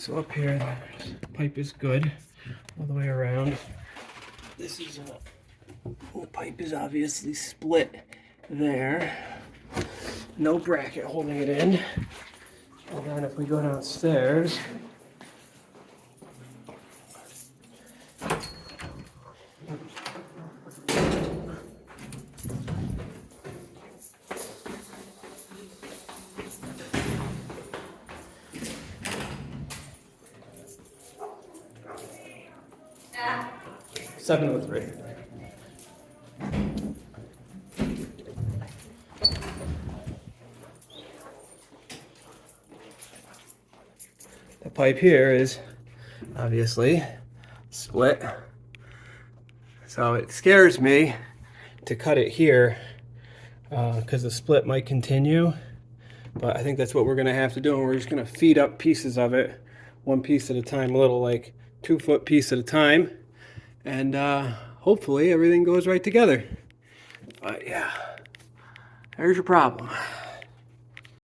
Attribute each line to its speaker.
Speaker 1: So up here, the pipe is good all the way around. This is the pipe is obviously split there. No bracket holding it in. And then if we go downstairs, seven oh three. The pipe here is obviously split. So it scares me to cut it here because the split might continue. But I think that's what we're gonna have to do. And we're just gonna feed up pieces of it, one piece at a time, a little like 2-foot piece at a time. And hopefully everything goes right together. But yeah, there's your problem.